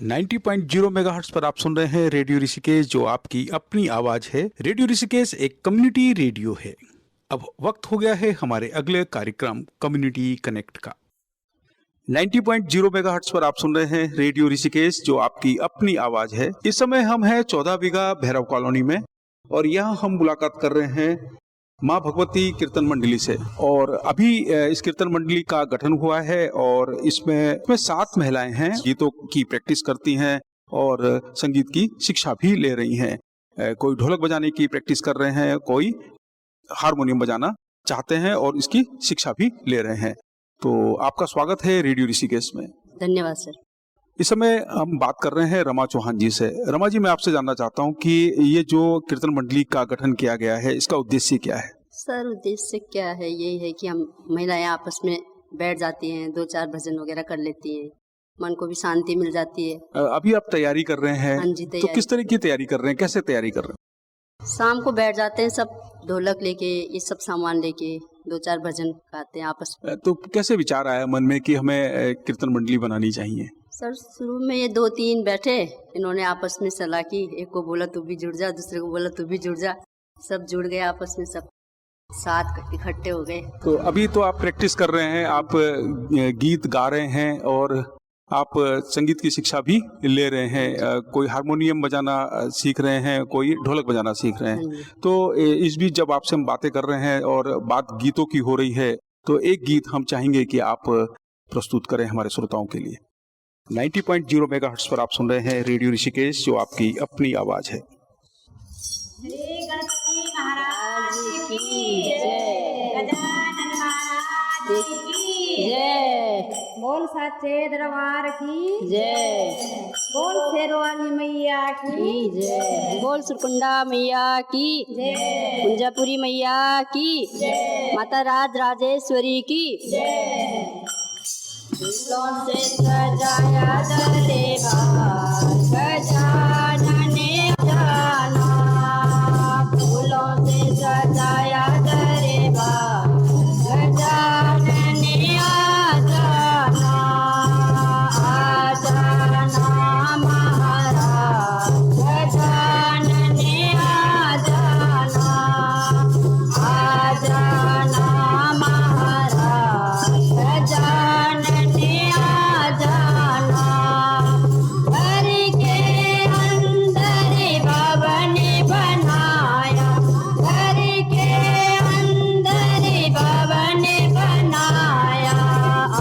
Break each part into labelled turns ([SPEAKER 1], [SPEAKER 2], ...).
[SPEAKER 1] 90.0 megahertz पर आप सुन रहे हैं रेडियो ऋषिकेश, जो आपकी अपनी आवाज है। रेडियो ऋषिकेश एक कम्युनिटी रेडियो है। अब वक्त हो गया है हमारे अगले कार्यक्रम कम्युनिटी कनेक्ट का। 90.0 मेगाहर्ट्ज पर आप सुन रहे हैं रेडियो ऋषिकेश, जो आपकी अपनी आवाज है। इस समय हम हैं 14 बीघा भैरव कॉलोनी में और यहाँ हम मुलाकात कर रहे हैं माँ भगवती कीर्तन मंडली से। और अभी इस कीर्तन मंडली का गठन हुआ है और इसमें 7 महिलाएं हैं, गीतों की प्रैक्टिस करती हैं और संगीत की शिक्षा भी ले रही हैं। कोई ढोलक बजाने की प्रैक्टिस कर रहे हैं, कोई हारमोनियम बजाना चाहते हैं और इसकी शिक्षा भी ले रहे हैं। तो आपका स्वागत है रेडियो ऋषिकेश में।
[SPEAKER 2] धन्यवाद सर।
[SPEAKER 1] इस समय हम बात कर रहे हैं रमा चौहान जी से। रमा जी, मैं आपसे जानना चाहता हूं कि ये जो कीर्तन मंडली का गठन किया गया है, इसका उद्देश्य क्या है?
[SPEAKER 2] सर उद्देश्य क्या है, यही है कि हम महिलाएं आपस में बैठ जाती हैं, 2-4 भजन वगैरह कर लेती हैं, मन को भी शांति मिल जाती है।
[SPEAKER 1] अभी आप तैयारी कर रहे हैं?
[SPEAKER 2] हाँ जी,
[SPEAKER 1] तो किस तरह की तैयारी कर रहे हैं, कैसे तैयारी कर रहे हैं?
[SPEAKER 2] शाम को बैठ जाते हैं सब, ढोलक लेके, ये सब सामान लेके 2-4 भजन गाते हैं आपस में।
[SPEAKER 1] तो कैसे विचार आया मन में कि हमें कीर्तन मंडली बनानी चाहिए?
[SPEAKER 2] सर शुरू में ये 2-3 बैठे, इन्होंने आपस में सलाह की, एक को बोला तू भी जुड़ जा, दूसरे को बोला तू भी जुड़ जा, सब जुड़ गए आपस में, सब 7 इकट्ठे हो गए।
[SPEAKER 1] तो अभी तो आप प्रैक्टिस कर रहे हैं, आप गीत गा रहे हैं और आप संगीत की शिक्षा भी ले रहे हैं। कोई हारमोनियम बजाना सीख रहे हैं, कोई ढोलक बजाना सीख रहे हैं। तो इस बीच जब आपसे हम बातें कर रहे हैं और बात गीतों की हो रही है, तो एक गीत हम चाहेंगे कि आप प्रस्तुत करें हमारे श्रोताओं के लिए। 90.0 मेगाहर्ट्ज पर आप सुन रहे हैं रेडियो ऋषिकेश, जो आपकी अपनी आवाज है।
[SPEAKER 3] श्री गणपति महाराज की जय, गजानन महाराज की जय, बोल सच्चे दरबार की जय, बोल शेरवाली मैया की जय,
[SPEAKER 2] बोल सुरकुंडा मैया की
[SPEAKER 3] जय,
[SPEAKER 2] कुंजापुरी मैया की
[SPEAKER 3] जय,
[SPEAKER 2] माता राज राजेश्वरी की
[SPEAKER 3] जय। फूलों से सजाया दरबार, गजानन जाना, फूलों से सजाया दरबार, गजानन आ जाना, आ जाना महाराज, गजानन आ जाना, आ जाना महाराज, गजानन आ जाना। घर के अंदर भवन बनाया, घर के अंदर भवन बनाया,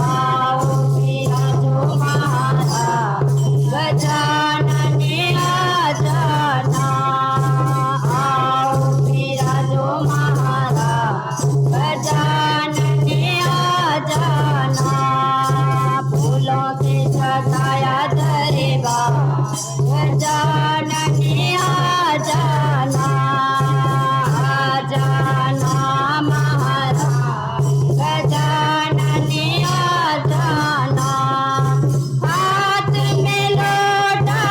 [SPEAKER 3] आओ विराजो महाराज, गजानन आ जाना, आओ विराजो महाराज, गजानन आ जाना। फूलों से सजाया दरबार, गजानन आ जाना, आ जाना महाराज, गजानन आ जाना। हाथ में लोटा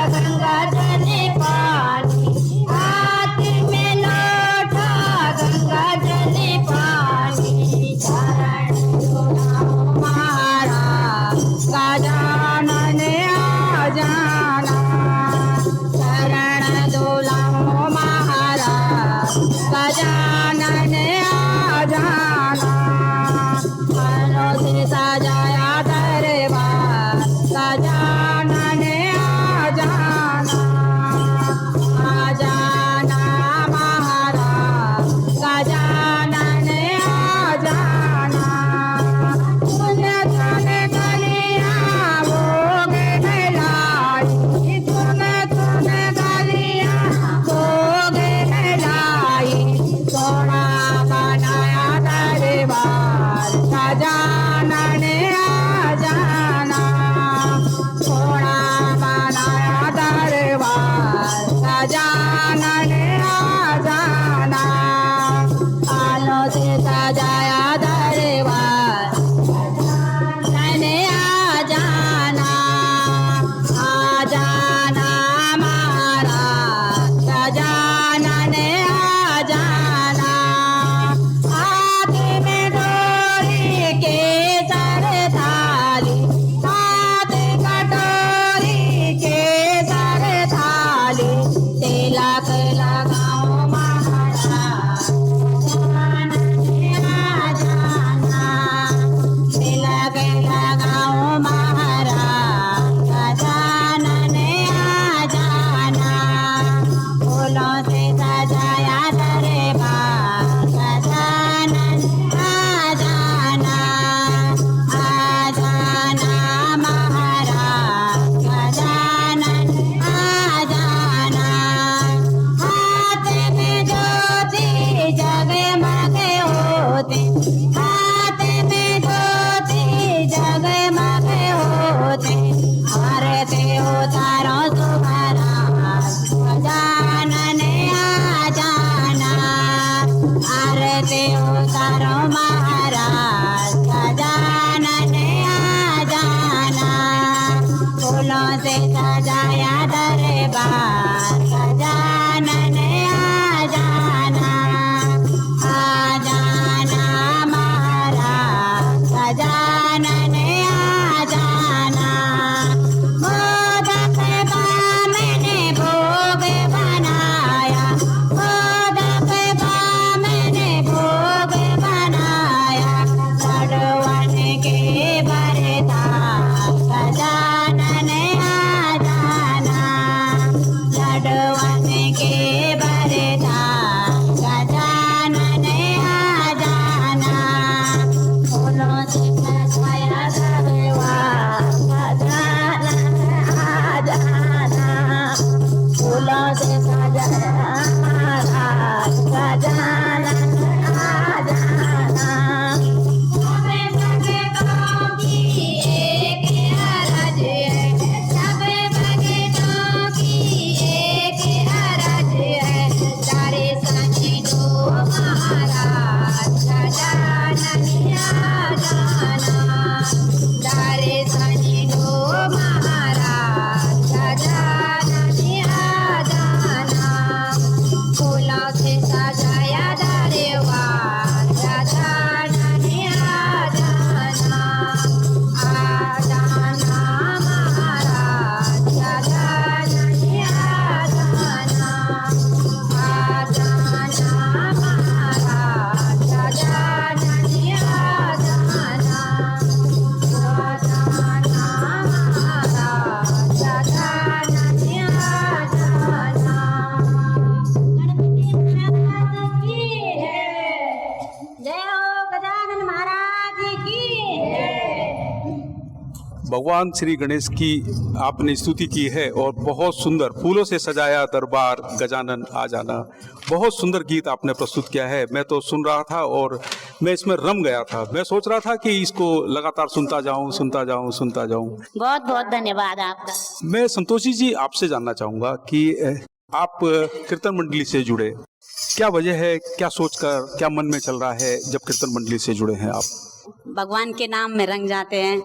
[SPEAKER 3] गंगा जल पानी, हाथ में लोटा गंगा जल पानी, चरण छुआओ महाराज, गजानन आ जाना, उतारो सुमराज गजानन आ जाना आरती उतारो महाराज गजानन आ जाना फूलों से सजाया दरबार गजानन आ जाना महाराज गजानन आ जाना मोदक मैंने भोग बनाया मोदक मैंने भोग बनाया लडवन के भरता गजानन आ जाना लडवन के भरता गजानन आ जाना फूलों से सजाया दरबार गजानन आ जाना फूलों से सजाया महाराज गजानन आ जाना सबे भक्तों की एक अरज है सबे भक्तों की एक अरज है सारे साथी दो महाराज गजानन आ जाना सारे साथी दो महाराज गजानन आ जाना फूलों से सजाया दरबार गजानन आ जाना महाराज गजानन आ जाना महाराज गजानन आ जाना महाराज गजानन आ जाना गणपति महाराज की है जय हो गजानन महाराज की है।
[SPEAKER 1] भगवान श्री गणेश की आपने स्तुति की है और बहुत सुंदर फूलों से सजाया दरबार गजानन आ जाना, बहुत सुंदर गीत आपने प्रस्तुत किया है। मैं तो सुन रहा था और मैं इसमें रम गया था। मैं सोच रहा था कि इसको लगातार सुनता जाऊं सुनता जाऊं सुनता जाऊं।
[SPEAKER 3] बहुत बहुत धन्यवाद आपका।
[SPEAKER 1] मैं संतोषी जी आपसे जानना चाहूंगा कि आप कीर्तन मंडली से जुड़े, क्या वजह है, क्या सोचकर, क्या मन में चल रहा है जब कीर्तन मंडली से जुड़े हैं आप?
[SPEAKER 2] भगवान के नाम में रंग जाते हैं।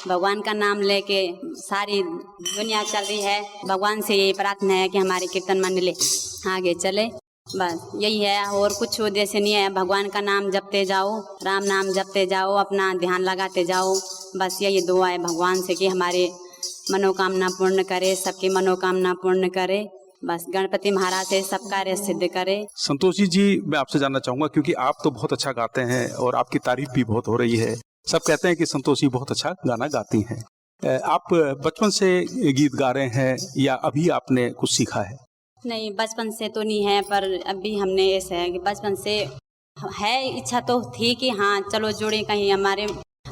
[SPEAKER 2] भगवान का नाम लेके सारी दुनिया चल रही है। भगवान से यही प्रार्थना है कि हमारी कीर्तन मंडली आगे चले, बस यही है और कुछ उद्देश्य नहीं है। भगवान का नाम जपते जाओ, राम नाम जपते जाओ, अपना ध्यान लगाते जाओ, बस यही दुआ है भगवान से कि हमारे मनोकामना पूर्ण करे, सबकी मनोकामना पूर्ण करे, बस गणपति महाराज से सब कार्य सिद्ध करे।
[SPEAKER 1] संतोषी जी, मैं आपसे जानना चाहूंगा क्योंकि आप तो बहुत अच्छा गाते हैं और आपकी तारीफ भी बहुत हो रही है। सब कहते हैं कि संतोषी बहुत अच्छा गाना गाती हैं। आप बचपन से गीत गा रहे हैं या अभी आपने कुछ सीखा है?
[SPEAKER 2] नहीं, बचपन से तो नहीं है, पर अभी हमने ऐसे है कि बचपन से है इच्छा तो थी कि हाँ चलो जुड़े, कहीं हमारे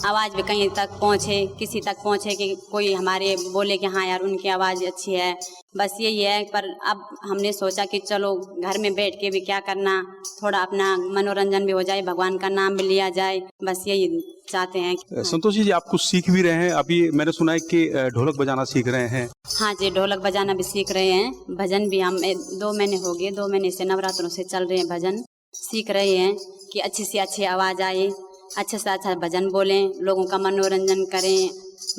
[SPEAKER 2] आवाज़ भी कहीं तक पहुँचे, किसी तक पहुँचे कि कोई हमारे बोले कि हाँ यार उनकी आवाज़ अच्छी है, बस यही है। पर अब हमने सोचा कि चलो घर में बैठ के भी क्या करना, थोड़ा अपना मनोरंजन भी हो जाए, भगवान का नाम भी लिया जाए, बस यही चाहते हैं।
[SPEAKER 1] संतोषी जी, आप कुछ सीख भी रहे हैं? अभी मैंने सुना है कि ढोलक बजाना सीख रहे हैं।
[SPEAKER 2] हाँ जी, ढोलक बजाना भी सीख रहे हैं। भजन भी हम 2 महीने हो गए, 2 महीने से नवरात्रों से चल रहे हैं, भजन सीख रहे हैं कि अच्छी से अच्छी आवाज़ आए, अच्छे से अच्छा भजन बोलें, लोगों का मनोरंजन करें,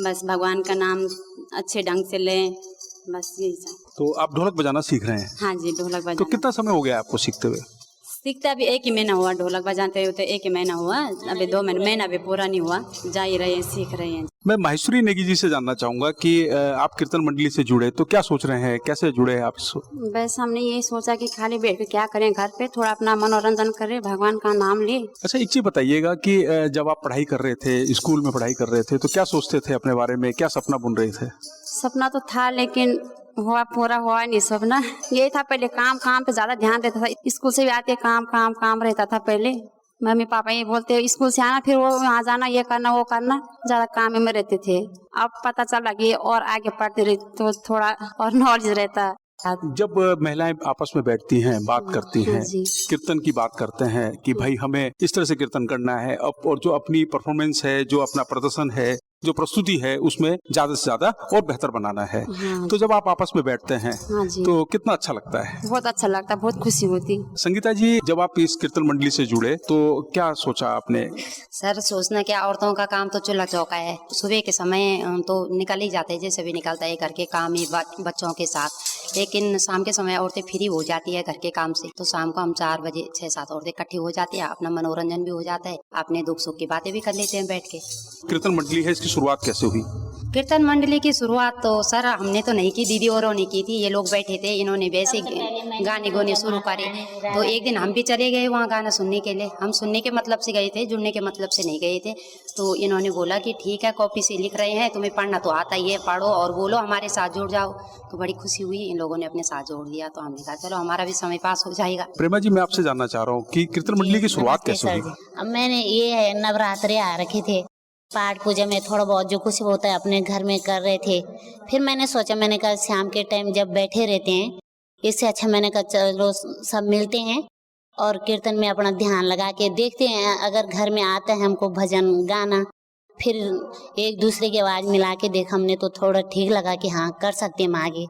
[SPEAKER 2] बस भगवान का नाम अच्छे ढंग से लें, बस यही सब।
[SPEAKER 1] तो आप ढोलक बजाना सीख रहे हैं?
[SPEAKER 2] हाँ जी, ढोलक
[SPEAKER 1] तो
[SPEAKER 2] बजाना।
[SPEAKER 1] कितना समय हो गया आपको सीखते हुए?
[SPEAKER 2] सीखते अभी 1 ही महीना हुआ, ढोलक बजाते हुए तो 1 ही महीना हुआ, अभी 2 महीना भी पूरा नहीं हुआ, जा ही रहे हैं, सीख रहे हैं।
[SPEAKER 1] मैं माहेश्वरी नेगी जी से जानना चाहूंगा कि आप कीर्तन मंडली से जुड़े तो क्या सोच रहे हैं, कैसे जुड़े आप?
[SPEAKER 2] बस हमने यही सोचा कि खाली बैठ के क्या करें, घर पे थोड़ा अपना मनोरंजन करें, भगवान का नाम ले।
[SPEAKER 1] अच्छा, एक चीज बताइएगा कि जब आप पढ़ाई कर रहे थे, स्कूल में पढ़ाई कर रहे थे, तो क्या सोचते थे अपने बारे में, क्या सपना बुन रहे थे?
[SPEAKER 2] सपना तो था लेकिन हुआ पूरा हुआ नहीं सपना। यही था, पहले काम पे ज्यादा ध्यान रहता था। स्कूल से भी आते काम रहता था पहले। मम्मी पापा ये बोलते स्कूल से आना फिर वो वहाँ जाना, ये करना वो करना, ज्यादा काम में रहते थे। अब पता चला कि और आगे पढ़ते रहे तो थोड़ा और नॉलेज रहता।
[SPEAKER 1] जब महिलाएं आपस में बैठती हैं, बात करती हैं, कीर्तन की बात करते हैं कि भाई हमें इस तरह से कीर्तन करना है, और जो अपनी परफॉर्मेंस है, जो अपना प्रदर्शन है, जो प्रस्तुति है उसमें ज्यादा से ज्यादा और बेहतर बनाना है।
[SPEAKER 2] हाँ।
[SPEAKER 1] तो जब आप आपस में बैठते हैं
[SPEAKER 2] हाँ जी।
[SPEAKER 1] तो कितना अच्छा लगता है?
[SPEAKER 2] बहुत अच्छा लगता, बहुत खुशी होती।
[SPEAKER 1] संगीता जी, जब आप इस कीर्तन मंडली से जुड़े तो क्या सोचा आपने?
[SPEAKER 2] सर सोचना क्या, औरतों का काम तो चूल्हा चौका है। सुबह के समय तो निकल ही जाते हैं, जैसे भी निकलता है घर के काम ही बच्चों के साथ। लेकिन शाम के समय औरतें फ्री हो जाती है घर के काम से, तो शाम को हम 4 बजे 6-7 औरतें इकट्ठी हो जाती है, अपना मनोरंजन भी हो जाता है, अपने दुख सुख की बातें भी कर लेते हैं बैठ के।
[SPEAKER 1] कीर्तन मंडली है, इसकी शुरुआत कैसे हुई?
[SPEAKER 2] कीर्तन मंडली की शुरुआत तो सर हमने तो नहीं की, दीदी औरों ने की थी। ये लोग बैठे थे, इन्होंने वैसे गाने गोने शुरू करे। तो एक दिन हम भी चले गए वहाँ गाना सुनने के लिए। हम सुनने के मतलब से गए थे, जुड़ने के मतलब से नहीं गए थे। तो इन्होंने बोला कि ठीक है, कॉपी से लिख रहे हैं, तुम्हें पढ़ना तो आता ही है, पढ़ो और बोलो, हमारे साथ जुड़ जाओ। तो बड़ी खुशी हुई, इन लोगों ने अपने साथ जोड़ दिया। तो हमने कहा चलो हमारा भी समय पास हो जाएगा।
[SPEAKER 1] प्रेमा जी, मैं आपसे जानना चाह रहा हूँ कि कीर्तन मंडली की शुरुआत कैसे हुई?
[SPEAKER 3] अब मैंने ये है नवरात्रे आ रखे थे, पाठ पूजा में थोड़ा बहुत जो कुछ होता है अपने घर में कर रहे थे। फिर मैंने सोचा, मैंने कहा शाम के टाइम जब बैठे रहते हैं, इससे अच्छा मैंने कहा चलो सब मिलते हैं और कीर्तन में अपना ध्यान लगा के देखते हैं। अगर घर में आता है हमको भजन गाना, फिर एक दूसरे की आवाज़ मिला के देखा हमने, तो थोड़ा ठीक लगा कि हाँ कर सकते हैं हम आगे।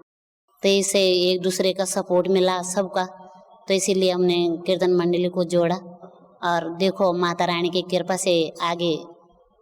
[SPEAKER 3] तो इससे एक दूसरे का सपोर्ट मिला सबका, तो इसीलिए हमने कीर्तन मंडली को जोड़ा। और देखो माता रानी की कृपा से आगे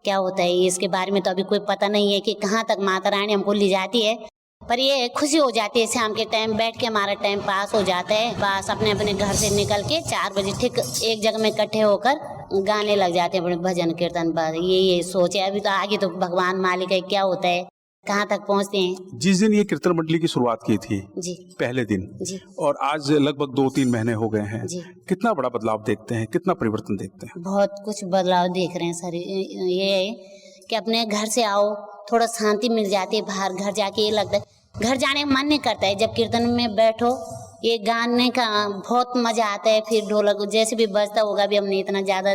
[SPEAKER 3] क्या होता है इसके बारे में तो अभी कोई पता नहीं है कि कहाँ तक माता रानी हमको ले जाती है, पर ये खुशी हो जाती है शाम के टाइम बैठ के हमारा टाइम पास हो जाता है। बस अपने अपने घर से निकल के 4 बजे ठीक एक जगह में इकट्ठे होकर गाने लग जाते हैं अपने भजन कीर्तन। बस ये सोचे, अभी तो आगे तो भगवान मालिक है, क्या होता है कहाँ तक पहुँचते हैं।
[SPEAKER 1] जिस दिन ये कीर्तन मंडली की शुरुआत की थी
[SPEAKER 3] जी
[SPEAKER 1] पहले दिन
[SPEAKER 3] जी
[SPEAKER 1] और आज लगभग 2-3 महीने हो गए हैं,
[SPEAKER 3] जी।
[SPEAKER 1] कितना बड़ा बदलाव देखते हैं, कितना परिवर्तन देखते हैं?
[SPEAKER 3] बहुत कुछ बदलाव देख रहे हैं सर। ये है कि अपने घर से आओ, थोड़ा शांति मिल जाती है। बाहर घर जाके ये लगता है, घर जाने का मन नहीं करता है। जब कीर्तन में बैठो, ये गाने का बहुत मजा आता है। फिर ढोलक जैसे भी बजता होगा, अभी हमने इतना ज़्यादा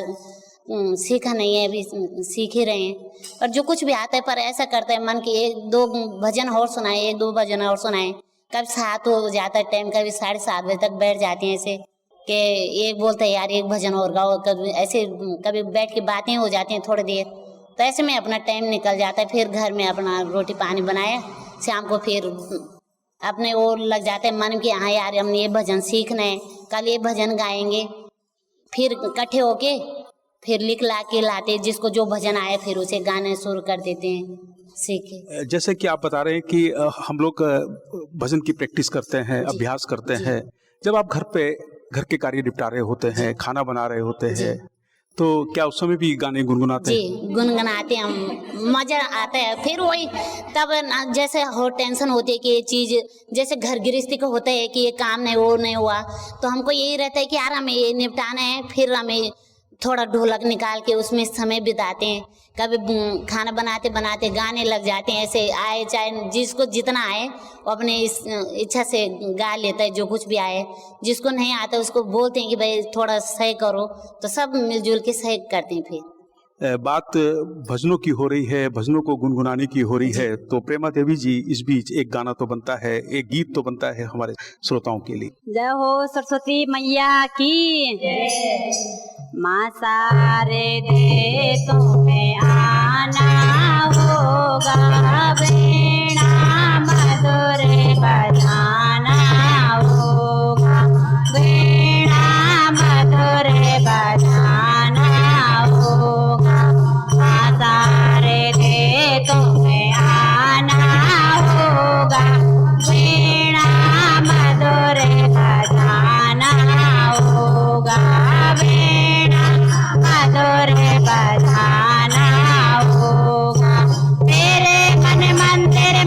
[SPEAKER 3] सीखा नहीं है, अभी सीख ही रहे हैं। और जो कुछ भी आता है, पर ऐसा करता है मन कि 1-2 भजन और सुनाए, 1-2 भजन और सुनाए। कभी 7 हो जाता है टाइम, कभी 7:30 बजे तक बैठ जाते हैं ऐसे कि एक बोलता है यार एक भजन और गाओ, कभी ऐसे कभी बैठ के बातें हो जाती हैं थोड़ी देर। तो ऐसे में अपना टाइम निकल जाता है। फिर घर में अपना रोटी पानी बनाया, शाम को फिर अपने और लग जाते हैं मन कि हाँ यार हमने ये भजन सीखना है, कल ये भजन गाएंगे। फिर इकट्ठे होके फिर लिख ला के लाते, जिसको जो भजन आए फिर उसे गाने शुरू कर देते हैं, सीखे।
[SPEAKER 1] जैसे कि आप बता रहे हैं कि हम लोग भजन की प्रैक्टिस करते हैं, अभ्यास करते हैं। जब आप घर के कार्य निपटा रहे होते हैं, खाना बना रहे होते हैं, तो क्या उस समय भी गाने गुनगुनाते हैं?
[SPEAKER 3] जी गुनगुनाते हम, मजा आता है। फिर वही तब जैसे हो टेंशन होती है कि ये चीज़ जैसे घर गृहस्थी का होता है कि ये काम नहीं वो नहीं हुआ, तो हमको यही रहता है कि यार हमें ये निपटाना है। फिर हमें थोड़ा ढोलक निकाल के उसमें समय बिताते हैं। कभी खाना बनाते बनाते गाने लग जाते हैं, ऐसे आए चाहे जिसको जितना आए वो अपने इस इच्छा से गा लेता है, जो कुछ भी आए। जिसको नहीं आता उसको बोलते हैं कि भाई थोड़ा सही करो, तो सब मिलजुल के सही करते हैं। फिर
[SPEAKER 1] बात भजनों की हो रही है, भजनों को गुनगुनाने की हो रही है, तो प्रेमा देवी जी इस बीच एक गाना तो बनता है, एक गीत तो बनता है हमारे श्रोताओं के लिए।
[SPEAKER 2] जय हो सरस्वती मैया की, माँ शारदे तुम्हें आना होगा, वीणा मधुर बजाना होगा, वीणा मधुर बजाना होगा, माँ शारदे तुम्हें आना होगा, वीणा मधुर बजाना होगा, वीणा मधुर बजाना होगा। तेरे मन मंदिर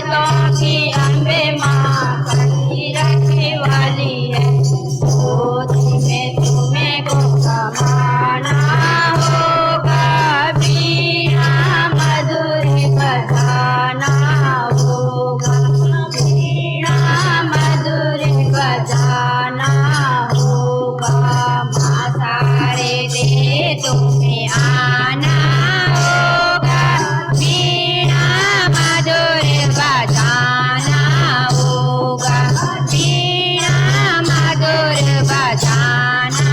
[SPEAKER 2] भक्तों की अम्बे माँ कहीं रखने वाली है। गोदी में तुम्हें को समाना होगा, बीना मधुर बजाना होगा, बीना मधुर बजाना होगा। माँ सारे दे तुम्हें आना होगा, बीना मधुर बजाना होगा, बीना मधुर बजाना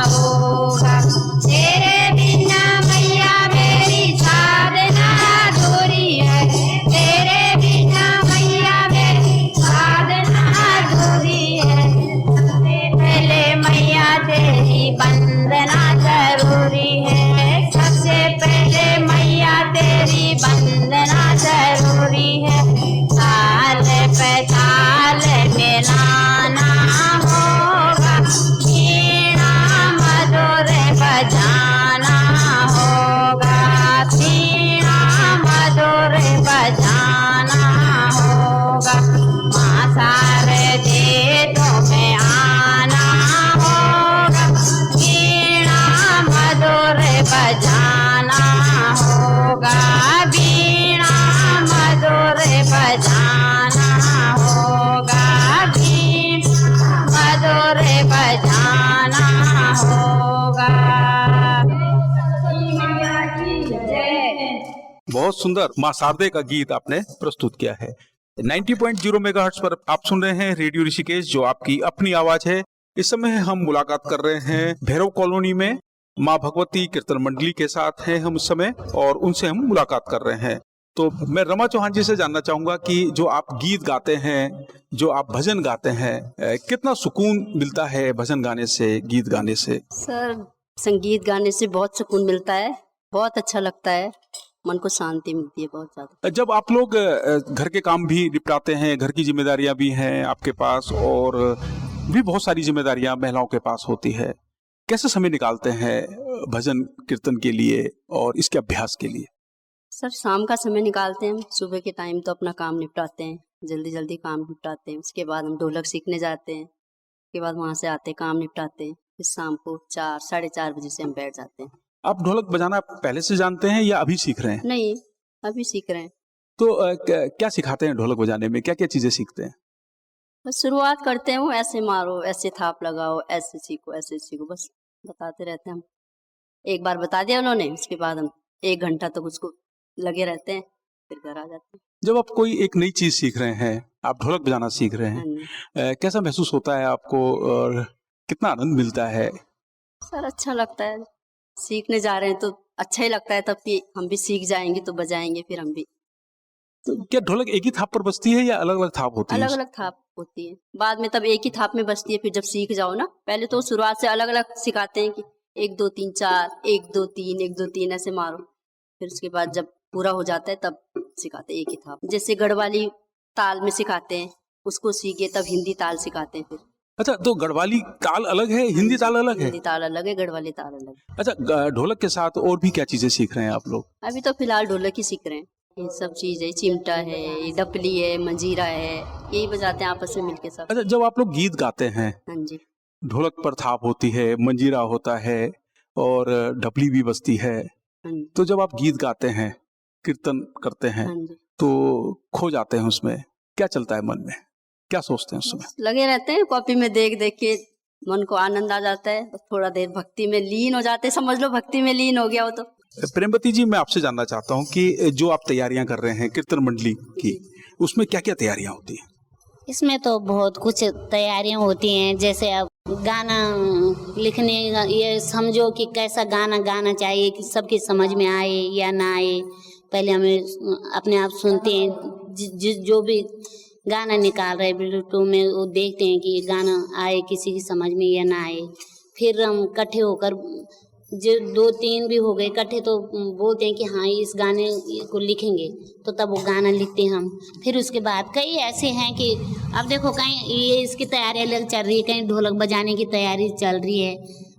[SPEAKER 2] होगा। तेरे बिना मैया मेरी साधना अधूरी है, तेरे बिना मैया मेरी साधना अधूरी है। सबसे पहले मैया तेरी वंदना जरूरी है, सबसे पहले मैया तेरी वंदना जरूरी है। ताल पे ताल मिलाना होगा, बीना मधुर बजाना होगा, बीना मधुर बजाना होगा। माँ शारदे तुम्हें आना होगा, बीना मधुर बजाना होगा, बीना मधुर बजाना होगा, बीना मधुर बजाना होगा।
[SPEAKER 1] बहुत सुंदर मां शारदे का गीत आपने प्रस्तुत किया है। 90.0 मेगाहर्ट्ज पर आप सुन रहे हैं रेडियो ऋषिकेश, जो आपकी अपनी आवाज है। इस समय हम मुलाकात कर रहे हैं भैरव कॉलोनी में मां भगवती कीर्तन मंडली के साथ हैं हम इस समय, और उनसे हम मुलाकात कर रहे हैं। तो मैं रमा चौहान जी से जानना चाहूंगा कि जो आप गीत गाते हैं, जो आप भजन गाते हैं, कितना सुकून मिलता है भजन गाने से, गीत गाने से?
[SPEAKER 2] सर, संगीत गाने से बहुत सुकून मिलता है, बहुत अच्छा लगता है, मन को शांति मिलती है बहुत ज्यादा।
[SPEAKER 1] जब आप लोग घर के काम भी निपटाते हैं, घर की जिम्मेदारियां भी हैं आपके पास, और भी बहुत सारी जिम्मेदारियां महिलाओं के पास होती है, कैसे समय निकालते हैं भजन कीर्तन के लिए और इसके अभ्यास के लिए?
[SPEAKER 2] सर, शाम का समय निकालते हैं। सुबह के टाइम तो अपना काम निपटाते हैं, जल्दी जल्दी काम निपटाते हैं। उसके बाद हम ढोलक सीखने जाते हैं, उसके बाद वहाँ से आते काम निपटाते हैं, फिर शाम को 4 साढ़े 4 बजे से हम बैठ जाते हैं।
[SPEAKER 1] आप ढोलक बजाना पहले से जानते हैं या अभी सीख रहे हैं?
[SPEAKER 2] नहीं, अभी सीख रहे हैं।
[SPEAKER 1] तो क्या सिखाते हैं ढोलक बजाने में, क्या क्या चीजें सीखते हैं?
[SPEAKER 2] बस शुरुआत करते हैं, वो ऐसे मारो, ऐसे थाप लगाओ, ऐसे सीखो, ऐसे सीखो, बस बताते रहते हैं हम। एक बार बता दिया उन्होंने, उसके बाद हम 1 घंटा तक उसको लगे रहते हैं, फिर घर आ जाते हैं।
[SPEAKER 1] जब आप कोई एक नई चीज सीख रहे हैं, आप ढोलक बजाना सीख रहे
[SPEAKER 2] हाँ
[SPEAKER 1] हैं,
[SPEAKER 2] जी।
[SPEAKER 1] कैसा महसूस होता है आपको और कितना आनंद मिलता है?
[SPEAKER 2] सर, अच्छा लगता है, सीखने जा रहे हैं तो अच्छा ही लगता है, तब कि हम भी सीख जाएंगे तो बजाएंगे फिर हम भी।
[SPEAKER 1] तो क्या ढोलक एक ही थाप पर बजती है या अलग अलग थाप होती है?
[SPEAKER 2] अलग अलग थाप होती है, बाद में तब एक ही थाप में बजती है। फिर जब सीख जाओ ना, पहले तो शुरुआत से अलग अलग सिखाते हैं कि 1 2 3 4, 1 2 3, 1 2 3 ऐसे मारो। फिर उसके बाद जब पूरा हो जाता है तब सिखाते हैं एक ही थाप। जैसे गढ़वाली ताल में सिखाते हैं, उसको सीखे तब हिंदी ताल सिखाते हैं फिर।
[SPEAKER 1] अच्छा, तो गढ़वाली ताल अलग है, हिंदी ताल अलग है?
[SPEAKER 2] हिंदी ताल अलग है, गढ़वाली ताल अलग है।
[SPEAKER 1] अच्छा, ढोलक के साथ और भी क्या चीजें सीख रहे हैं आप लोग?
[SPEAKER 2] अभी तो फिलहाल ढोलक ही सीख रहे हैं। ये सब चीज है, चिमटा है, ये डपली है, मंजीरा है, यही बजाते हैं आपस में मिलके सब।
[SPEAKER 1] अच्छा, जब आप लोग गीत गाते हैं,
[SPEAKER 2] हाँ जी।
[SPEAKER 1] ढोलक पर थाप होती है, मंजीरा होता है और ढपली भी बजती है,
[SPEAKER 2] हाँ जी।
[SPEAKER 1] तो जब आप गीत गाते हैं, कीर्तन करते हैं,
[SPEAKER 2] हाँ जी।
[SPEAKER 1] तो खो जाते हैं उसमें, क्या चलता है मन में, क्या सोचते हैं उस समय?
[SPEAKER 2] लगे रहते हैं कॉपी में देख देख के, मन को आनंद आ जाता है, बस थोड़ा देर भक्ति में लीन हो जाते हैं, समझ लो भक्ति में लीन हो गया वो तो।
[SPEAKER 1] प्रेमवती जी, मैं आपसे जानना चाहता हूँ कि जो आप तैयारियां कर रहे हैं कीर्तन मंडली की, उसमें क्या क्या तैयारियां होती हैं?
[SPEAKER 3] इसमें तो बहुत कुछ तैयारियां होती हैं। जैसे अब गाना लिखने, ये समझो कि कैसा गाना गाना चाहिए कि सबकी समझ में आए या ना आए। पहले हमें अपने आप सुनते हैं, जो भी गाना निकाल रहे ब्लूटूथ में, वो देखते हैं कि ये गाना आए किसी की समझ में या ना आए। फिर हम इकट्ठे होकर, जो 2-3 भी हो गए इकट्ठे, तो बोलते हैं कि हाँ इस गाने को लिखेंगे, तो तब वो गाना लिखते हैं हम। फिर उसके बाद कई ऐसे हैं कि अब देखो, कहीं ये इसकी तैयारी अलग चल रही है, कहीं ढोलक बजाने की तैयारी चल रही है,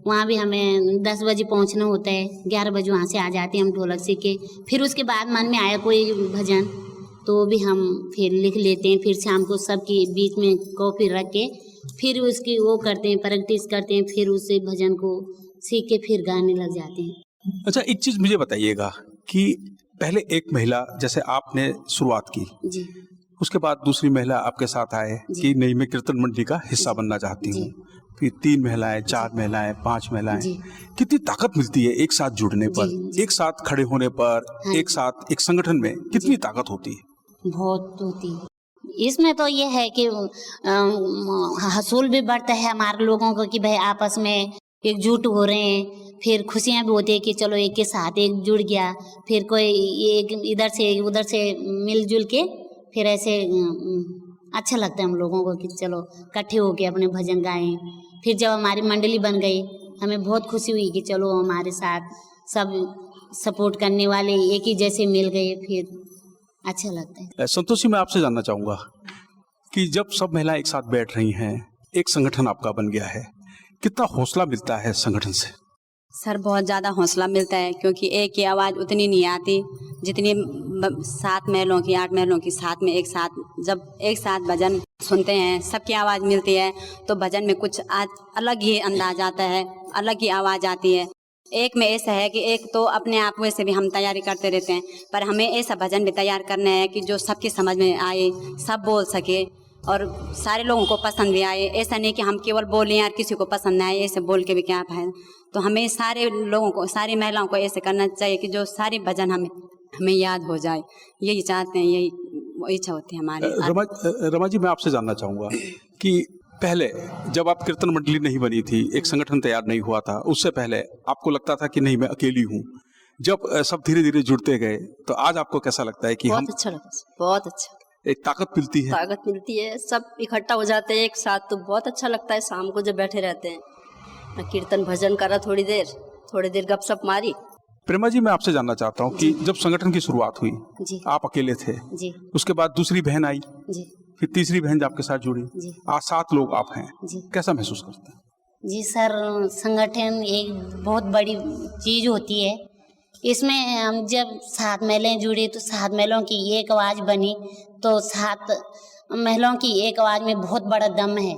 [SPEAKER 3] वहाँ भी हमें 10 बजे पहुँचना होता है, 11 बजे वहाँ से आ जाते हैं हम ढोलक सीख के। फिर उसके बाद मन में आया कोई भजन, तो वो भी हम फिर लिख लेते हैं। फिर शाम को सबके बीच में कॉपी रख के फिर उसकी वो करते हैं, प्रैक्टिस करते हैं, फिर उसे भजन को सीख के फिर गाने लग जाते हैं।
[SPEAKER 1] अच्छा, एक चीज मुझे बताइएगा कि पहले एक महिला जैसे आपने शुरुआत की,
[SPEAKER 3] जी
[SPEAKER 1] उसके बाद दूसरी महिला आपके साथ आए कि नहीं मैं कीर्तन मंडली का हिस्सा बनना चाहती हूँ, फिर 3 महिलाएं, 4 महिलाएं, 5 महिलाएं, कितनी ताकत मिलती है एक साथ जुड़ने पर, एक साथ खड़े होने पर, एक साथ एक संगठन में कितनी ताकत होती है?
[SPEAKER 3] बहुत होती है। इसमें तो ये है कि हसूल भी बढ़ता है हमारे लोगों को कि भाई आपस में एकजुट हो रहे हैं। फिर खुशियाँ भी होती है कि चलो एक के साथ एक जुड़ गया, फिर कोई एक इधर से उधर से मिलजुल के फिर ऐसे अच्छा लगता है हम लोगों को कि चलो इकट्ठे होके अपने भजन गाएं। फिर जब हमारी मंडली बन गई हमें बहुत खुशी हुई कि चलो हमारे साथ सब सपोर्ट करने वाले एक ही जैसे मिल गए, फिर अच्छा लगता है।
[SPEAKER 1] संतोषी, मैं आपसे जानना चाहूंगा कि जब सब महिलाएं एक साथ बैठ रही हैं, एक संगठन आपका बन गया है, कितना हौसला मिलता है संगठन से?
[SPEAKER 2] सर बहुत ज़्यादा हौसला मिलता है, क्योंकि एक की आवाज़ उतनी नहीं आती जितनी 7 महिलाओं की, 8 महिलाओं की साथ में एक साथ जब एक साथ भजन सुनते हैं, सबकी आवाज़ मिलती है तो भजन में कुछ अलग ही अंदाज आता है, अलग ही आवाज़ आती है। एक में ऐसा है कि एक तो अपने आप वैसे भी हम तैयारी करते रहते हैं, पर हमें ऐसा भजन भी तैयार करना है कि जो सबकी समझ में आए, सब बोल सके और सारे लोगों को पसंद भी आए। ऐसा नहीं कि हम केवल बोलें यार किसी को पसंद ना आए, ऐसे बोल के भी क्या है। तो हमें सारे लोगों को, सारी महिलाओं को ऐसे करना चाहिए कि जो सारे भजन हमें याद हो जाए। यही चाहते हैं, यही इच्छा होती है हमारी।
[SPEAKER 1] रमा जी, मैं आपसे जानना चाहूँगा कि पहले जब आप कीर्तन मंडली नहीं बनी थी, एक संगठन तैयार नहीं हुआ था, उससे पहले आपको लगता था कि नहीं मैं अकेली हूँ। जब सब धीरे धीरे जुड़ते गए तो आज आपको कैसा लगता है कि
[SPEAKER 4] बहुत अच्छा लगा, बहुत अच्छा,
[SPEAKER 1] एक ताकत मिलती है?
[SPEAKER 4] ताकत मिलती है, सब इकट्ठा हो जाते हैं एक साथ तो बहुत अच्छा लगता है। शाम को जब बैठे रहते हैं, कीर्तन भजन करा, थोड़ी देर गपशप मारी।
[SPEAKER 1] प्रेमा जी, मैं आपसे जानना चाहता हूँ कि जब संगठन की शुरुआत हुई
[SPEAKER 3] जी
[SPEAKER 1] आप अकेले थे
[SPEAKER 3] जी
[SPEAKER 1] उसके बाद दूसरी बहन आई,
[SPEAKER 3] जी
[SPEAKER 1] फिर तीसरी बहन आपके साथ जुड़ी,
[SPEAKER 3] जी
[SPEAKER 1] आज 7 लोग आप हैं,
[SPEAKER 3] जी
[SPEAKER 1] कैसा महसूस करते हैं?
[SPEAKER 3] जी सर, संगठन एक बहुत बड़ी चीज़ होती है। इसमें हम जब 7 महिलाएं जुड़ी तो 7 महिलाओं की एक आवाज़ बनी, तो 7 महिलाओं की एक आवाज़ में बहुत बड़ा दम है।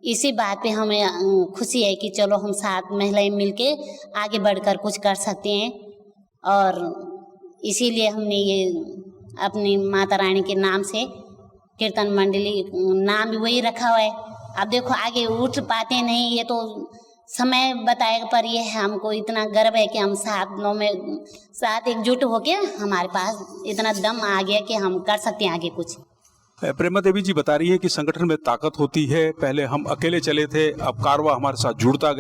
[SPEAKER 3] इसी बात पे हमें खुशी है कि चलो हम 7 महिलाएं मिलके आगे बढ़कर कुछ कर सकते हैं, और इसीलिए हमने ये अपनी माता रानी के नाम से कीर्तन मंडली नाम भी वही रखा हुआ है। अब देखो आगे उठ पाते नहीं, ये तो समय बताएगा, पर ये है हमको इतना गर्व है कि हम 7 एकजुट होके हमारे पास इतना दम आ गया कि हम कर सकते हैं आगे कुछ।
[SPEAKER 1] प्रेमा देवी जी बता रही है कि संगठन में ताकत होती है। पहले हम अकेले चले थे, अब कारवा हमारे साथ जुड़ता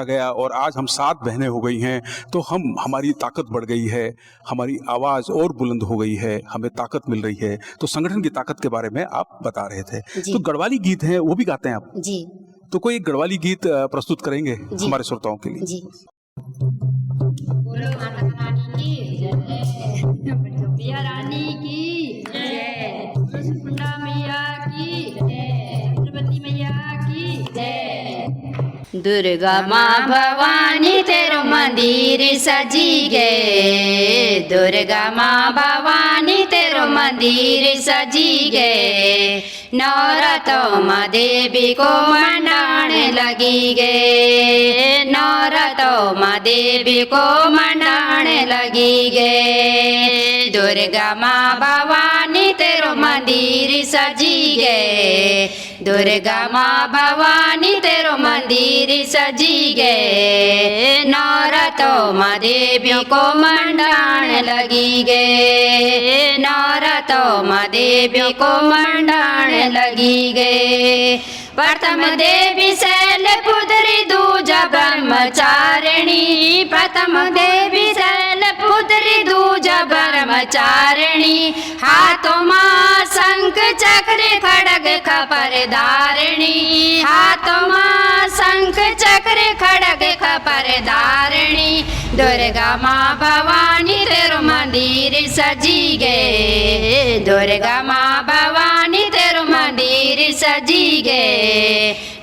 [SPEAKER 1] गया और आज हम 7 बहनें हो गई हैं, तो हमारी ताकत बढ़ गई है, हमारी आवाज़ और बुलंद हो गई है, हमें ताकत मिल रही है। तो संगठन की ताकत के बारे में आप बता रहे थे। तो गढ़वाली गीत हैं, वो भी गाते हैं आप?
[SPEAKER 3] जी।
[SPEAKER 1] तो कोई एक गढ़वाली गीत प्रस्तुत करेंगे हमारे श्रोताओं के लिए?
[SPEAKER 3] जी।
[SPEAKER 4] रानी की जय, मुंडा मैया की जय, पार्वती मैया की जय। दुर्गा माँ भवानी तेरो मंदिर सजी गए, दुर्गा माँ भवानी तेरो मंदिर सजी गए। नवरात्रों माँ देवी को मंडाने लगी गए, नवरात्रों माँ देवी को मंडाने लगी गए। दुर्गा माँ भवानी तेरो मंदिर सजी गए, दुर्गा माँ भवानी तेरो मंदिर सजी गए। नवरात्रों माँ देवी को मंडाने लगी गए, नवरात्रों माँ देवी को मंडाने लगी गए। प्रथम देवी शैलपुत्री, दूजा ब्रह्मचारिणी, प्रथम देवी शैलपुत्री, दूजा ब्रह्मचारिणी। हाथों माँ शंख चक्र खड़ग खपर धारिणी, हाथों माँ शंख चक्र खड़ग खपर धारिणी। दुर्गा माँ भवानी तेरो मंदिर सजी गए, दुर्गा माँ भवानी तेरो मंदिर सजी गए।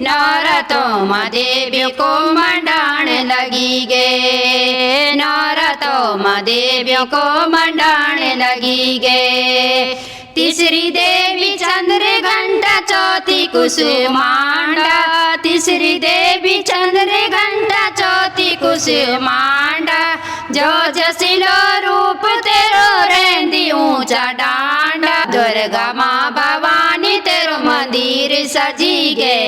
[SPEAKER 4] नवरात्रों माँ देवी को मंडाने लगी गए, नवरात्रों
[SPEAKER 5] नौरातों देवियों को मंडाने लगी गे। तीसरी देवी चंद्र घंटा, चौथी कुसुमांडा। तीसरी देवी चंद्र घंटा, चौथी कुसुमांडा। जो जसिलो रूप तेरो रहंदी ऊंचा डांडा। दुर्गा माँ भवानी तेरो मंदिर सजी गे।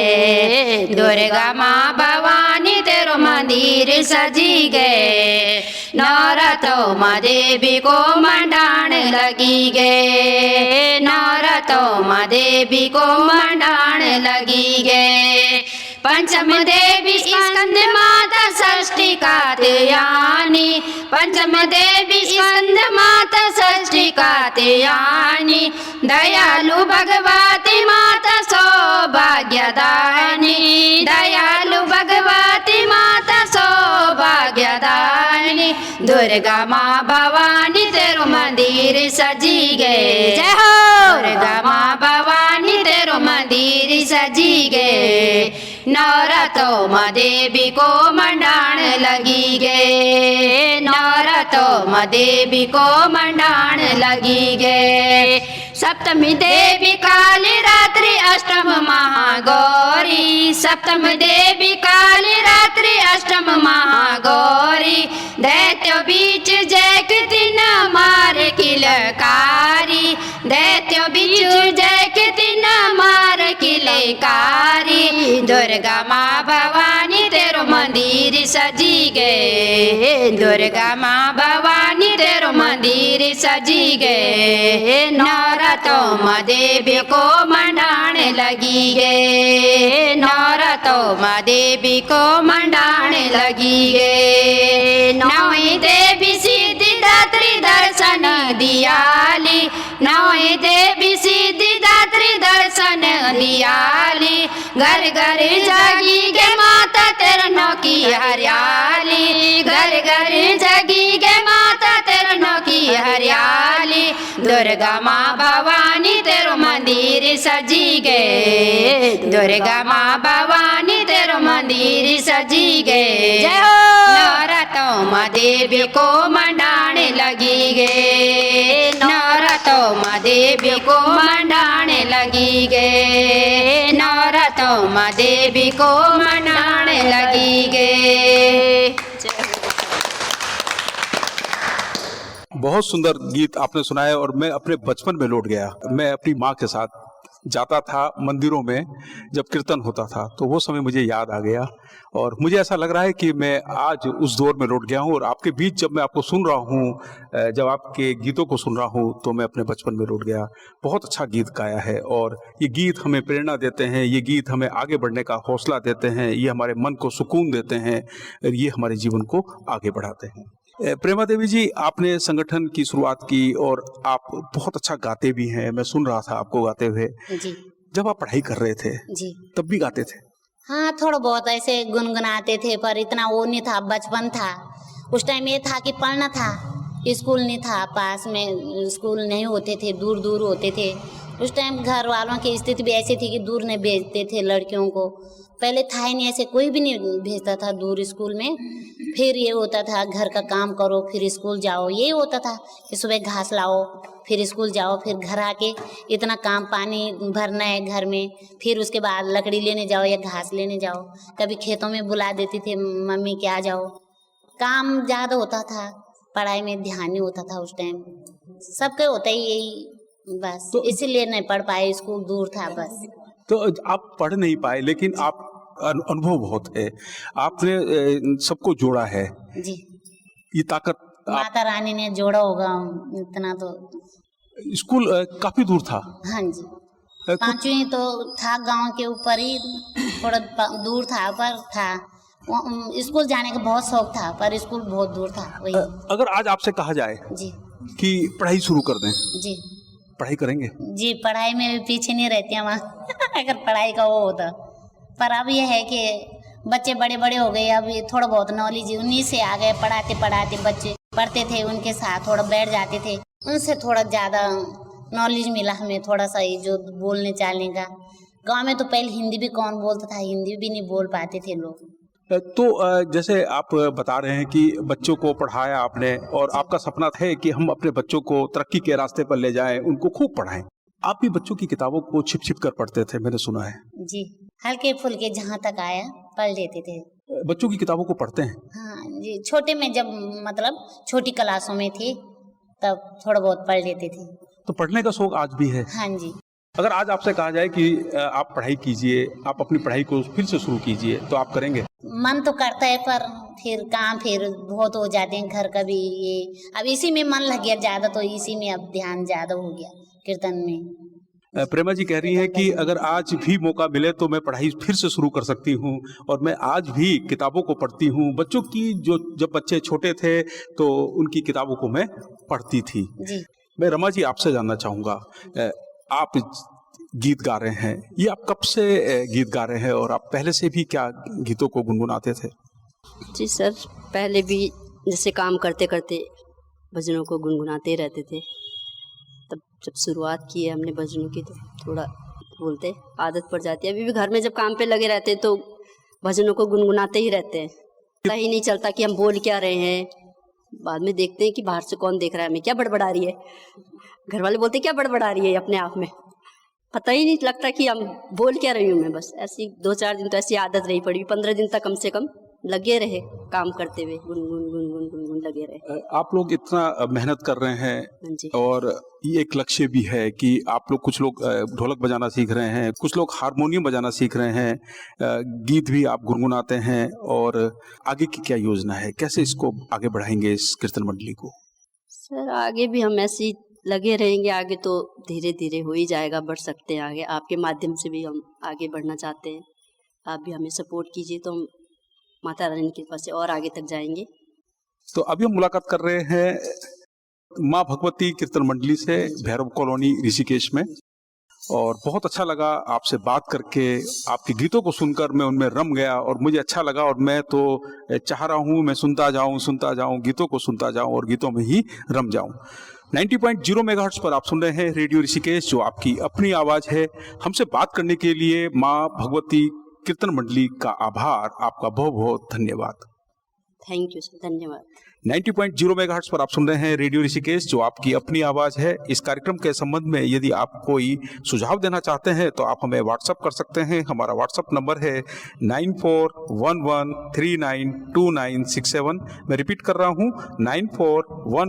[SPEAKER 5] दुर्गा माँ भवानी तेरो मंदिर सजी गे। नौरातों देवी को मंडाण लगी गे। नौरातों देवी को मंडाण लगी गे। पंचम देवी स्कंद माता, षष्ठी कात्यायनी। पंचम देवी स्कंद माता, षष्ठी कात्यायनी। दयालु भगवती माता सौभाग्यदायिनी। दयालु भगवती माता सौभाग्यदायिनी। दुर्गा माँ भवानी तेरो मंदिर सजी गे। जय हो दुर्गा माँ भवानी तेरो मंदिर सजी गे। नौरातों देवी को मंडाण लगी गे। नौरातों देवी को मंडाण लगी गे। सप्तमी देवी काली रात्रि, अष्टम महागौरी। सप्तम देवी काली रात्रि, अष्टम महागौरी। दैत्यो बीच जय कृति न मार किलकारी। दैत्यो बीच जय कृति न मार किलकारी। दुर्गा माँ भवानी तेरो मंदिर सजी गे। दुर्गा माँ भवानी तेरो मंदिर सजी गे। नौरातों देवी को मंडाण लगी गे। नौरातों देवी को मंडाण लगी गे। नौवीं देवी सिद्धिदात्री दर्शन दियाली। नौवीं देवी सिद्धिदात्री दर्शन दियाली। घर घर जागी गे माता तेरा नौ की हरियाली। घर घर जागी गे माता तेरा नौ की हरियाली। दुर्गा माँ भवानी तेरो मंदिर सजी गे। दुर्गा माँ भवानी तेरो मंदिर सजी गे। जय हो नौरातों देवी को मंडाने लगी गे। नौरातों देवी को मंडाने लगी गे। नौरातों देवी को मंडाने लगी गे।
[SPEAKER 1] बहुत सुंदर गीत आपने सुनाया और मैं अपने बचपन में लौट गया। मैं अपनी माँ के साथ जाता था मंदिरों में जब कीर्तन होता था, तो वो समय मुझे याद आ गया और मुझे ऐसा लग रहा है कि मैं आज उस दौर में लौट गया हूँ। और आपके बीच जब मैं आपको सुन रहा हूँ, जब आपके गीतों को सुन रहा हूँ, तो मैं अपने बचपन में लौट गया। बहुत अच्छा गीत गाया है और ये गीत हमें प्रेरणा देते हैं, ये गीत हमें आगे बढ़ने का हौसला देते हैं, ये हमारे मन को सुकून देते हैं और ये हमारे जीवन को आगे बढ़ाते हैं। प्रेमा देवी जी, आपने संगठन की शुरुआत की और आप बहुत अच्छा गाते भी हैं। मैं सुन रहा था आपको गाते हुए।
[SPEAKER 3] जी
[SPEAKER 1] जब आप पढ़ाई कर रहे थे
[SPEAKER 3] जी
[SPEAKER 1] तब भी गाते थे?
[SPEAKER 3] हाँ, थोड़ा बहुत ऐसे गुनगुनाते थे, पर इतना वो नहीं था। बचपन था उस टाइम, ये था कि पढ़ना था, स्कूल नहीं था पास में, स्कूल नहीं होते थे, दूर दूर होते थे। उस टाइम घर वालों की स्थिति भी ऐसी थी कि दूर नहीं भेजते थे लड़कियों को। पहले था ही नहीं, ऐसे कोई भी नहीं भेजता था दूर स्कूल में। फिर ये होता था घर का काम करो फिर स्कूल जाओ, यही होता था कि सुबह घास लाओ फिर स्कूल जाओ, फिर घर आके इतना काम पानी भरना है घर में, फिर उसके बाद लकड़ी लेने जाओ या घास लेने जाओ। कभी खेतों में बुला देती थी मम्मी कि आ जाओ। काम ज़्यादा होता था, पढ़ाई में ध्यान नहीं होता था उस टाइम। सबके होता ही यही बस, तो इसीलिए नहीं पढ़ पाए, स्कूल दूर था बस।
[SPEAKER 1] तो आप पढ़ नहीं पाए, लेकिन आप अनुभव बहुत है, आपने सबको जोड़ा है।
[SPEAKER 3] जी,
[SPEAKER 1] ये ताकत
[SPEAKER 3] माता रानी ने जोड़ा होगा इतना। तो
[SPEAKER 1] स्कूल काफी दूर था?
[SPEAKER 3] हाँ जी, 5वीं तो था गांव के ऊपर ही, थोड़ा दूर था, पर था स्कूल जाने का बहुत शौक था, पर स्कूल बहुत दूर था। वही
[SPEAKER 1] अगर आज आपसे कहा जाए
[SPEAKER 3] जी
[SPEAKER 1] कि पढ़ाई शुरू कर दें,
[SPEAKER 3] जी
[SPEAKER 1] पढ़ाई करेंगे?
[SPEAKER 3] जी, पढ़ाई में भी पीछे नहीं रहती हम अगर पढ़ाई का वो होता। पर अब ये है कि बच्चे बड़े बड़े हो गए, अब ये थोड़ा बहुत नॉलेज उन्हीं से आ गए। पढ़ाते पढ़ाते बच्चे पढ़ते थे, उनके साथ थोड़ा बैठ जाते थे, उनसे थोड़ा ज़्यादा नॉलेज मिला हमें, थोड़ा सा ये जो बोलने चालने का। गांव में तो पहले हिंदी भी कौन बोलता था, हिंदी भी नहीं बोल पाते थे लोग।
[SPEAKER 1] तो जैसे आप बता रहे हैं कि बच्चों को पढ़ाया आपने और आपका सपना है कि हम अपने बच्चों को तरक्की के रास्ते पर ले जाएं, उनको खूब पढ़ाएं। आप भी बच्चों की किताबों को छिप छिप कर पढ़ते थे, मैंने सुना है।
[SPEAKER 3] जी, हल्के फुल्के जहाँ तक आया पढ़ लेते थे।
[SPEAKER 1] बच्चों की किताबों को पढ़ते हैं?
[SPEAKER 3] हाँ जी, छोटे में जब मतलब छोटी क्लासों में थी तब थोड़ा बहुत पढ़ लेते थे।
[SPEAKER 1] तो पढ़ने का शौक आज भी है?
[SPEAKER 3] हाँ जी।
[SPEAKER 1] अगर आज आपसे कहा जाए कि आप पढ़ाई कीजिए, आप अपनी पढ़ाई को फिर से शुरू कीजिए, तो आप करेंगे?
[SPEAKER 3] मन तो करता है पर फिर काम फिर बहुत हो जाते हैं घर का भी, ये अब इसी में मन लग गया ज्यादा, तो इसी में अब ध्यान ज्यादा हो गया कीर्तन में।
[SPEAKER 1] प्रेमा जी कह रही हैं कि अगर आज भी मौका मिले तो मैं पढ़ाई फिर से शुरू कर सकती हूँ और मैं आज भी किताबों को पढ़ती हूँ। बच्चों की जो जब बच्चे छोटे थे तो उनकी किताबों को मैं पढ़ती थी।
[SPEAKER 3] जी।
[SPEAKER 1] मैं रमा जी आपसे जानना चाहूँगा, आप गीत गा रहे हैं, ये आप कब से गीत गा रहे हैं और आप पहले से भी क्या गीतों को गुनगुनाते थे?
[SPEAKER 4] जी सर, पहले भी जैसे काम करते करते भजनों को गुनगुनाते रहते थे। तब जब शुरुआत की है हमने भजनों की तो थोड़ा बोलते आदत पड़ जाती है। अभी भी घर में जब काम पे लगे रहते हैं तो भजनों को गुनगुनाते ही रहते हैं। पता ही नहीं चलता कि हम बोल क्या रहे हैं। बाद में देखते हैं कि बाहर से कौन देख रहा है, हमें क्या बड़बड़ा रही है। घर वाले बोलते क्या बड़बड़ा रही है अपने आप में, पता ही नहीं लगता कि हम बोल क्या रही हूँ मैं। बस ऐसी 2-4 दिन तो ऐसी आदत रही पड़ी, 15 दिन तक कम से कम लगे रहे काम करते हुए, गुनगुन गुनगुन गुनगुन लगे रहे।
[SPEAKER 1] आप लोग इतना मेहनत कर रहे हैं
[SPEAKER 4] जी।
[SPEAKER 1] और ये एक लक्ष्य भी है कि आप लोग, कुछ लोग ढोलक बजाना सीख रहे हैं, कुछ लोग हारमोनियम बजाना सीख रहे हैं, गीत भी आप गुनगुनाते हैं, और आगे की क्या योजना है, कैसे इसको आगे बढ़ाएंगे इस कीर्तन मंडली को?
[SPEAKER 4] सर आगे भी हम ऐसे ही लगे रहेंगे, आगे तो धीरे धीरे हो ही जाएगा, बढ़ सकते हैं आगे। आपके माध्यम से भी हम आगे बढ़ना चाहते हैं, आप भी हमें सपोर्ट कीजिए तो हम माता रानी की कृपा से और आगे तक जाएंगे।
[SPEAKER 1] तो अभी हम मुलाकात कर रहे हैं माँ भगवती कीर्तन मंडली से, भैरव कॉलोनी ऋषिकेश में, और बहुत अच्छा लगा आपसे बात करके। आपके गीतों को सुनकर मैं उनमें रम गया और मुझे अच्छा लगा, और मैं तो चाह रहा हूँ मैं सुनता जाऊँ, गीतों को सुनता जाऊँ और गीतों में ही रम जाऊँ। 90.0 मेगाहर्ट्ज पर आप सुन रहे हैं रेडियो ऋषिकेश, जो आपकी अपनी आवाज है। हमसे बात करने के लिए माँ भगवती कीर्तन मंडली का आभार, आपका बहुत बहुत धन्यवाद।
[SPEAKER 4] थैंक यू सर, धन्यवाद।
[SPEAKER 1] 90.0 मेगाहर्ट्ज पर आप सुन रहे हैं रेडियो ऋषिकेश, जो आपकी अपनी आवाज है। इस कार्यक्रम के संबंध में यदि आप कोई सुझाव देना चाहते हैं तो आप हमें व्हाट्सअप कर सकते हैं। हमारा व्हाट्सअप नंबर है 9411392967। मैं रिपीट कर रहा हूँ, 9411